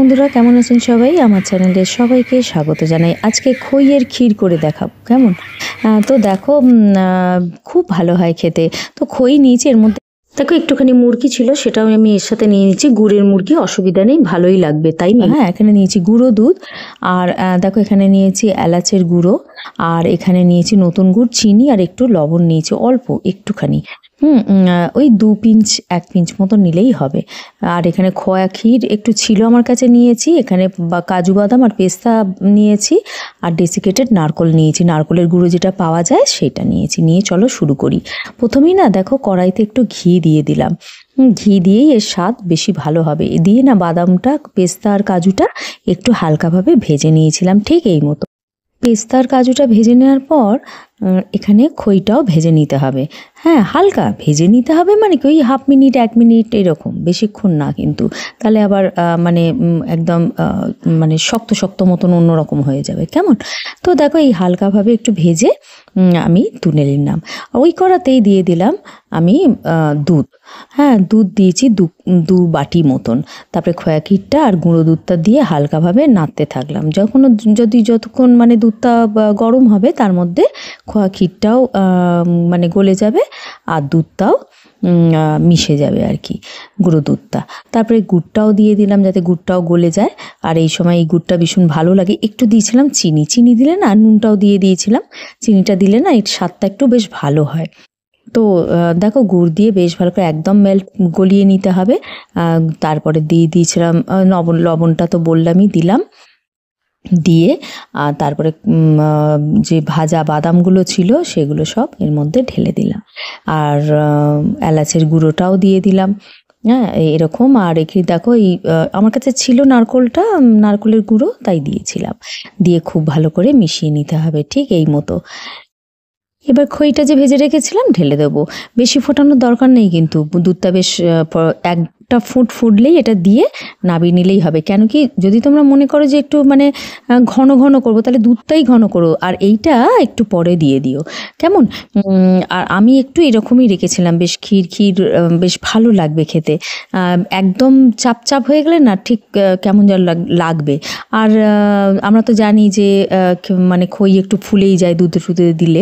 বন্ধুরা, কেমন আছেন সবাই? আমার চ্যানেলে সবাইকে স্বাগত জানাই। আজকে খইয়ের ক্ষীর করে দেখাবো, কেমন? তো দেখো, খুব ভালো হয় খেতে। তো খই নিয়েছি, এর মধ্যে দেখো একটুখানি মুরগি ছিল, সেটাও আমি এর সাথে নিয়ে নিচ্ছি। গুড়ের মুরগি, অসুবিধা নেই, ভালোই লাগবে। তাই হ্যাঁ, এখানে নিয়েছি গুঁড়ো দুধ, আর দেখো এখানে নিয়েছি এলাচের গুঁড়ো, আর এখানে নিয়েছি নতুন গুড়, চিনি, আর একটু লবণ নিয়েছি, অল্প একটুখানি। ওই 2 পিঞ্চ 1 পিঞ্চ মতো নিলেই হবে। আর এখানে খোয়া ক্ষীর একটু ছিল আমার কাছে, নিয়েছি। এখানে কাজু বাদাম আর পেস্তা নিয়েছি, আর ডেসিকেটেড নারকোল নিয়েছি। নারকোলের গুঁড়ো যেটা পাওয়া যায় সেটা নিয়েছি। নিয়ে চলো শুরু করি। প্রথমেই না দেখো, কড়াইতে একটু ঘি দিয়ে দিলাম। ঘি দিয়েই এর স্বাদ বেশি ভালো হবে। দিয়ে না বাদামটা, পেস্তা আর কাজুটা একটু হালকাভাবে ভেজে নিয়েছিলাম, ঠিক এই মতো। পেস্তার কাজুটা ভেজে নেওয়ার পর এখানে খইটাও ভেজে নিতে হবে। হ্যাঁ, হালকা ভেজে নিতে হবে, মানে কি ওই 1/2 মিনিট 1 মিনিট এরকম, বেশিক্ষণ না কিন্তু। তাহলে আবার মানে একদম মানে শক্ত শক্ত মতন অন্যরকম হয়ে যাবে, কেমন? তো দেখো এই হালকাভাবে একটু ভেজে আমি তুলে নিলাম। ওই কড়াতেই দিয়ে দিলাম আমি দুধ। হ্যাঁ, দুধ দিয়েছি 2 বাটি মতন। তারপরে খোয়া ক্ষীরটা আর গুঁড়ো দুধটা দিয়ে হালকাভাবে নাড়তে থাকলাম। যতক্ষণ মানে দুধটা গরম হবে, তার মধ্যে খোয়া ক্ষীরটাও মানে গলে যাবে, আর দুধটাও মিশে যাবে আর কি, গুঁড়ো দুধটা। তারপরে গুড়টাও দিয়ে দিলাম, যাতে গুড়টাও গলে যায়। আর এই সময় এই গুড়টা ভীষণ ভালো লাগে। একটু দিয়েছিলাম চিনি, চিনি দিলে না, নুনটাও দিয়ে দিয়েছিলাম। চিনিটা দিলে না এর স্বাদটা একটু বেশ ভালো হয়। তো দেখো, গুড় দিয়ে বেশ ভালো করে একদম গলিয়ে নিতে হবে। তারপরে দিয়ে দিয়েছিলাম লবণটা তো বললামই, দিলাম। দিয়ে তারপরে যে ভাজা বাদামগুলো ছিল সেগুলো সব এর মধ্যে ঢেলে দিলাম, আর এলাচের গুঁড়োটাও দিয়ে দিলাম। হ্যাঁ, এরকম। আর এখানে দেখো, এই আমার কাছে ছিল নারকোলের গুঁড়ো, তাই দিয়েছিলাম। দিয়ে খুব ভালো করে মিশিয়ে নিতে হবে, ঠিক এই মতো। এবার খইটা যে ভেজে রেখেছিলাম ঢেলে দেবো। বেশি ফোটানোর দরকার নেই কিন্তু, দুধটা বেশ একটা ফুটলেই এটা দিয়ে নাবিয়ে নিলেই হবে। কেন কি, যদি তোমরা মনে করো যে একটু মানে ঘন ঘন করবো, তাহলে দুধটাই ঘন করো, আর এইটা একটু পরে দিয়ে দিও, কেমন? আর আমি একটু এরকমই রেখেছিলাম, বেশ ক্ষীর ক্ষীর, বেশ ভালো লাগবে খেতে। একদম চাপ চাপ হয়ে গেলে না ঠিক কেমন যেন লাগবে। আর আমরা তো জানি যে মানে খই একটু ফুলেই যায় দুধে টুধে দিলে।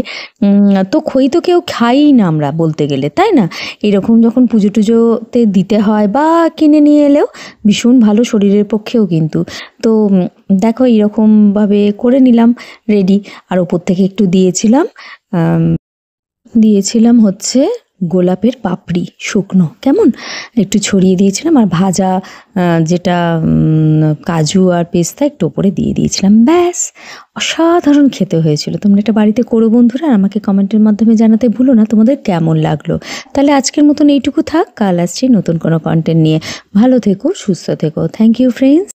তো খই তো কেউ খাই না আমরা, বলতে গেলে, তাই না? এরকম যখন পুজো টুজোতে দিতে হয় বা কিনে নিয়ে এলেও ভীষণ ভালো শরীরের পক্ষেও কিন্তু। তো দেখো এইরকমভাবে করে নিলাম রেডি। আর ওপর থেকে একটু দিয়েছিলাম হচ্ছে গোলাপের পাপড়ি, শুকনো, কেমন? একটু ছড়িয়ে দিয়েছিলাম। আর ভাজা যেটা কাজু আর পেস্তা একটু ওপরে দিয়ে দিয়েছিলাম। ব্যাস, অসাধারণ খেতে হয়েছিল। তোমরা এটা বাড়িতে করো বন্ধুরা, আমাকে কমেন্টের মাধ্যমে জানাতে ভুলো না তোমাদের কেমন লাগলো। তাহলে আজকের মতন এইটুকু থাক, কাল আসছি নতুন কোনো কন্টেন্ট নিয়ে। ভালো থেকো, সুস্থ থেকো। Thank you friends.